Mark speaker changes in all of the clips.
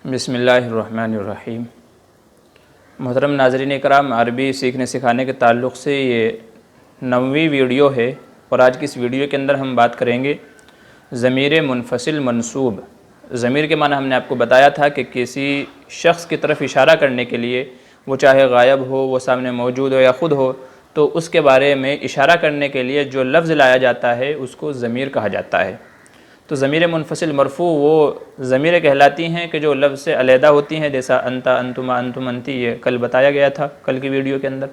Speaker 1: बिस्मिल्लाहिर्रहमानिर्रहीम। मोहतरम नाज़रीन इकराम, अरबी सीखने सिखाने के ताल्लुक़ से ये 9वीं वीडियो है और आज की इस वीडियो के अंदर हम बात करेंगे ज़मीर मुनफ़सिल मंसूब। ज़मीर के माना हमने आपको बताया था कि किसी शख्स की तरफ इशारा करने के लिए, वो चाहे गायब हो, वो सामने मौजूद हो या ख़ुद हो, तो उसके बारे में इशारा करने के लिए जो लफ्ज़ लाया जाता है उसको ज़मीर कहा जाता है। तो ज़मीर मुनफ़सिल मरफ़ू वो ज़मीरें कहलाती हैं कि जो लफ्ज़ से अलहदा होती हैं, जैसा अंता, अंतुमा, अंतुम, अंती, ये कल बताया गया था कल की वीडियो के अंदर।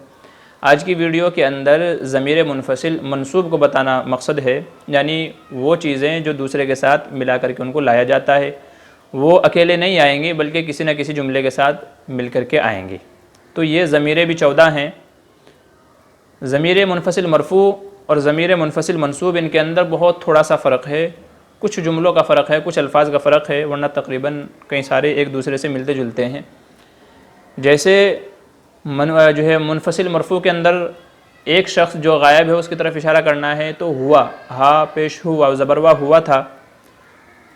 Speaker 1: आज की वीडियो के अंदर ज़मीर मुनफ़सिल मंसूब को बताना मकसद है, यानी वो चीज़ें जो दूसरे के साथ मिला करके उनको लाया जाता है, वो अकेले नहीं आएंगी बल्कि किसी न किसी जुमले के साथ मिल कर के आएंगी। तो ये ज़मीरें भी 14 हैं। ज़मीर मुनफ़सिल मरफ़ू और ज़मीर मुनफ़सिल मंसूब, इनके अंदर बहुत थोड़ा सा फ़र्क है, कुछ जुमलों का फ़र्क है, कुछ अल्फाज का फ़र्क है, वरना तकरीबन कई सारे एक दूसरे से मिलते जुलते हैं। जैसे जो है मुनफ़सिल मरफ़ू के अंदर एक शख्स जो गायब है उसकी तरफ इशारा करना है तो हुआ, हा पेश हुआ, ज़बरवा हुआ था,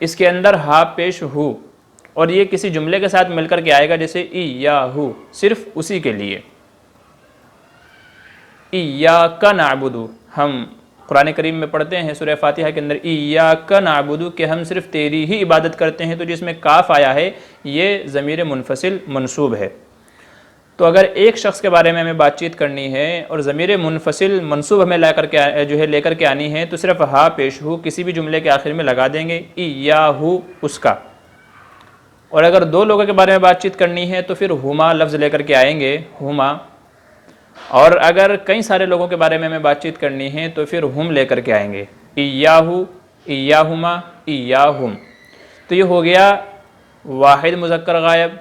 Speaker 1: इसके अंदर हा पेश हु, और ये किसी जुमले के साथ मिलकर के आएगा, जैसे ई या हु, सिर्फ उसी के लिए। इय्याका नअबुदु, हम कुरान करीम में पढ़ते हैं सूरह फातिहा के अंदर, इय्याका नअबुदु, कि हम सिर्फ तेरी ही इबादत करते हैं। तो जिसमें काफ आया है ये ज़मीर मुनफ़सिल मंसूब है। तो अगर एक शख्स के बारे में हमें बातचीत करनी है और ज़मीर मुनफ़सिल मंसूब हमें लेकर के आनी है, तो सिर्फ हा पेश हु किसी भी जुमले के आखिर में लगा देंगे, इय्याहु, उसका। और अगर दो लोगों के बारे में बातचीत करनी है तो फिर हुमा लफ्ज़ लेकर के आएंगे, हुमा। और अगर कई सारे लोगों के बारे में हमें बातचीत करनी है तो फिर हम लेकर के आएंगे, इय्याहु, इय्याहुमा, इय्याहुम। तो ये हो गया वाहिद मुज़क्कर गायब,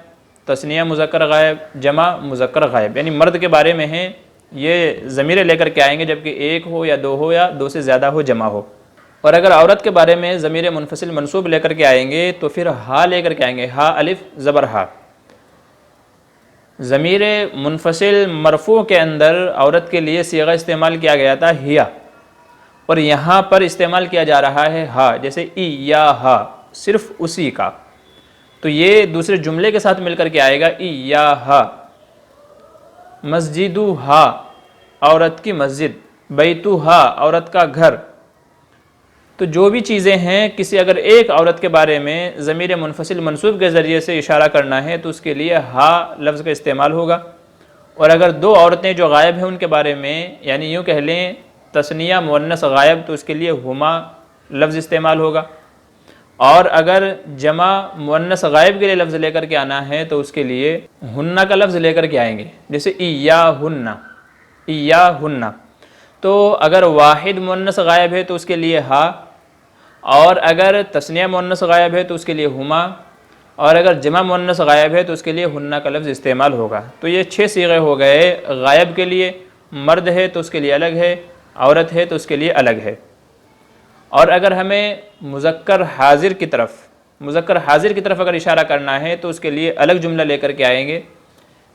Speaker 1: तस्निया मुज़क्कर गायब, जमा मुज़क्कर गायब, यानी मर्द के बारे में है ये ज़मीरें लेकर के आएंगे, जबकि एक हो या दो हो या दो से ज़्यादा हो, जमा हो। और अगर औरत के बारे में ज़मीर मुनफ़सिल मंसूब लेकर के आएंगे तो फिर हा लेकर के आएंगे, हा अलिफ ज़बर हा। ज़मीर मुनफ़सिल मरफ़ू के अंदर औरत के लिए सीगा इस्तेमाल किया गया था हिया, और यहाँ पर इस्तेमाल किया जा रहा है हा, जैसे ई या हा, सिर्फ उसी का। तो ये दूसरे जुमले के साथ मिलकर के आएगा, ई या हा। मस्जिदु हा, औरत की मस्जिद, बैतु हा, औरत का घर। तो जो भी चीज़ें हैं, किसी अगर एक औरत के बारे में ज़मीर मुनफ़सिल मंसूब के ज़रिए से इशारा करना है तो उसके लिए हा लफ्ज़ का इस्तेमाल होगा। और अगर दो औरतें जो गायब हैं उनके बारे में, यानी यूँ कह लें तस्निया मुअन्नस गायब, तो उसके लिए हुमा लफ्ज़ इस्तेमाल होगा। और अगर जमा मुअन्नस गायब के लिए लफ्ज़ लेकर के आना है तो उसके लिए हुन्ना का लफ्ज़ लेकर के आएंगे, जैसे इय्याहुन्ना, इय्याहुन्ना। तो अगर वाहिद मुअन्नस गायब है तो उसके लिए हा, और अगर तस्निया मुअन्नस गायब है तो उसके लिए हुमा, और अगर जमा मुअन्नस गायब है तो उसके लिए हुन्ना का लफ्ज़ इस्तेमाल होगा। तो ये 6 सीगे हो गए गायब के लिए। मर्द है तो उसके लिए अलग है, औरत है तो उसके लिए अलग है। और अगर हमें मुज़क्कर हाजिर की तरफ अगर इशारा करना है तो उसके लिए अलग जुमला लेकर के आएंगे।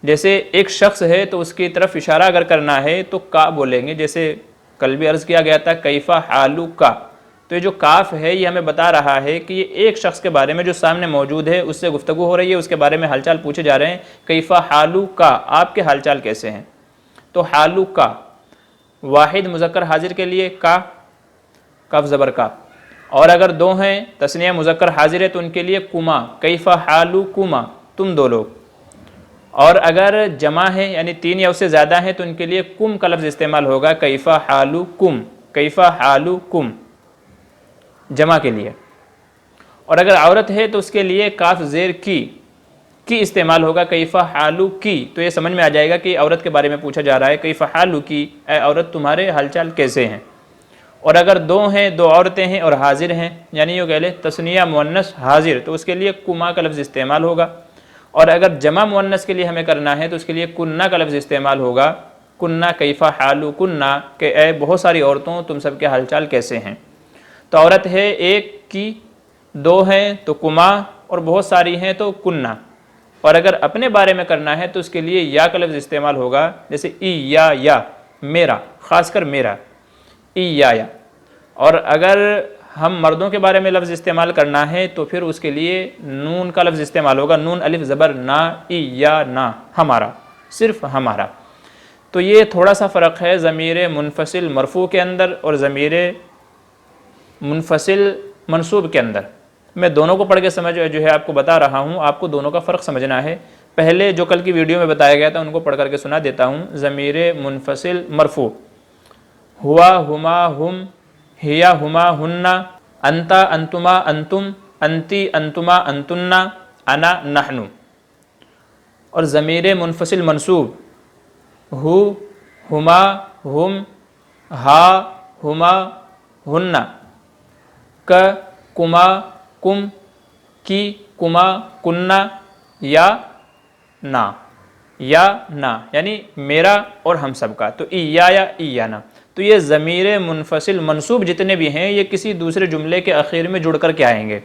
Speaker 1: जैसे एक शख्स है तो उसकी तरफ इशारा अगर करना है तो का बोलेंगे, जैसे कल भी अर्ज़ किया गया था, कैफ़ा हालू का। तो ये जो काफ है ये हमें बता रहा है कि ये एक शख्स के बारे में जो सामने मौजूद है, उससे गुफ्तगू हो रही है, उसके बारे में हालचाल पूछे जा रहे हैं, कैफ़ा हालू का, आपके हालचाल कैसे हैं। तो हालू का वाहिद मुज़क्कर हाजिर के लिए का, कफ ज़बर का। और अगर दो हैं तस्निया मुज़क्कर हाजिर है तो उनके लिए कुमा, कैफ़ा हालू कुमा, तुम दो लोग। और अगर जमा है यानी 3 या उससे ज़्यादा है तो उनके लिए कुम का लफ्ज़ इस्तेमाल होगा, कैफ़ा हालू कुम, कैफ़ा हालू कुम, जमा के लिए। और अगर औरत है तो उसके लिए काफ ज़ेर की इस्तेमाल होगा, कैफ़ा हालू की। तो ये समझ में आ जाएगा कि औरत के बारे में पूछा जा रहा है, कैफ़ा हालू की, ऐ औरत तुम्हारे हालचाल कैसे हैं। और अगर दो हैं, दो औरतें हैं और हाजिर हैं, यानी यूँ कह ले तस्निया मुअन्नस हाजिर, तो उसके लिए कुमा का लफ्ज़ इस्तेमाल होगा। और अगर जमा मुअन्नस के लिए हमें करना है तो उसके लिए कुन्ना का लफ्ज़ इस्तेमाल होगा, कुन्ना, कैफ़ा हालू कुन्ना, के ऐ बहुत सारी औरतों तुम सबके हालचाल कैसे हैं। तो औरत है एक की, दो हैं तो कुमा, और बहुत सारी हैं तो कुन्ना। और अगर अपने बारे में करना है तो उसके लिए या का लफ्ज़ इस्तेमाल होगा, जैसे ई या, मेरा, ख़ासकर मेरा, ई या। और अगर ہم مردوں کے بارے میں لفظ استعمال کرنا ہے تو پھر اس کے لیے نون کا لفظ استعمال ہوگا، نون الف زبر نا، ای یا نا، ہمارا، صرف ہمارا۔ تو یہ تھوڑا سا فرق ہے ضمیر منفصل مرفوع کے اندر اور ضمیر منفصل منصوب کے اندر۔ میں دونوں کو پڑھ کے سمجھ جو ہے آپ کو بتا رہا ہوں، آپ کو دونوں کا فرق سمجھنا ہے۔ پہلے جو کل کی ویڈیو میں بتایا گیا تھا ان کو پڑھ کر کے سنا دیتا ہوں۔ ضمیر منفصل مرفوع، ہوا ہما ہم، ہیا ہما ہن، انتا انتما انتم، انتی انتما انتن، انا نحن۔ اور ضمیر منفصل منصوب، ہو ہما ہم، ہا ہما ہن، ک کما کم، کی کما کننا، یا نا، یا نا یعنی میرا اور ہم سب کا، تو ایا یا ایانا۔ تو یہ ضمیر منفصل منصوب جتنے بھی ہیں یہ کسی دوسرے جملے کے اخیر میں جڑ کر کے آئیں گے،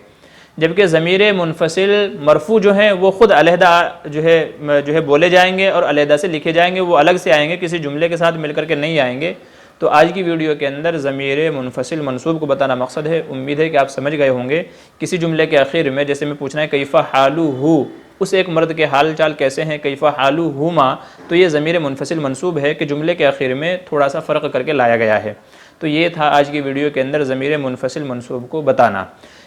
Speaker 1: جبکہ ضمیر منفصل مرفوع جو ہیں وہ خود علیحدہ جو ہے بولے جائیں گے اور علیحدہ سے لکھے جائیں گے، وہ الگ سے آئیں گے، کسی جملے کے ساتھ مل کر کے نہیں آئیں گے۔ تو آج کی ویڈیو کے اندر ضمیر منفصل منصوب کو بتانا مقصد ہے۔ امید ہے کہ آپ سمجھ گئے ہوں گے۔ کسی جملے کے اخیر میں جیسے میں پوچھنا ہے کیفا حالہ، اس ایک مرد کے حال چال کیسے ہیں، کیفا حالہما، تو یہ ضمیر منفصل منصوب ہے کہ جملے کے اخیر میں تھوڑا سا فرق کر کے لایا گیا ہے۔ تو یہ تھا آج کی ویڈیو کے اندر ضمیر منفصل منصوب کو بتانا۔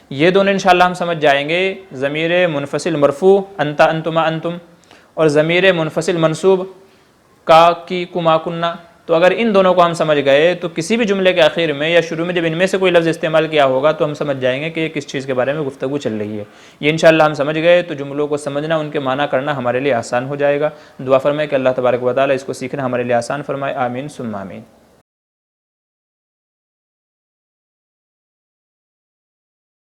Speaker 1: یہ دونوں انشاءاللہ ہم سمجھ جائیں گے، ضمیر منفصل مرفوع انتا انتما انتم، اور ضمیر منفصل منصوب کا کی کما کننا۔ تو اگر ان دونوں کو ہم سمجھ گئے تو کسی بھی جملے کے آخر میں یا شروع میں جب ان میں سے کوئی لفظ استعمال کیا ہوگا تو ہم سمجھ جائیں گے کہ یہ کس چیز کے بارے میں گفتگو چل رہی ہے۔ یہ انشاءاللہ ہم سمجھ گئے تو جملوں کو سمجھنا، ان کے معنی کرنا ہمارے لیے آسان ہو جائے گا۔ دعا فرمائے کہ اللہ تبارک و تعالی اس کو سیکھنا ہمارے لیے آسان فرمائے، آمین ثم آمین۔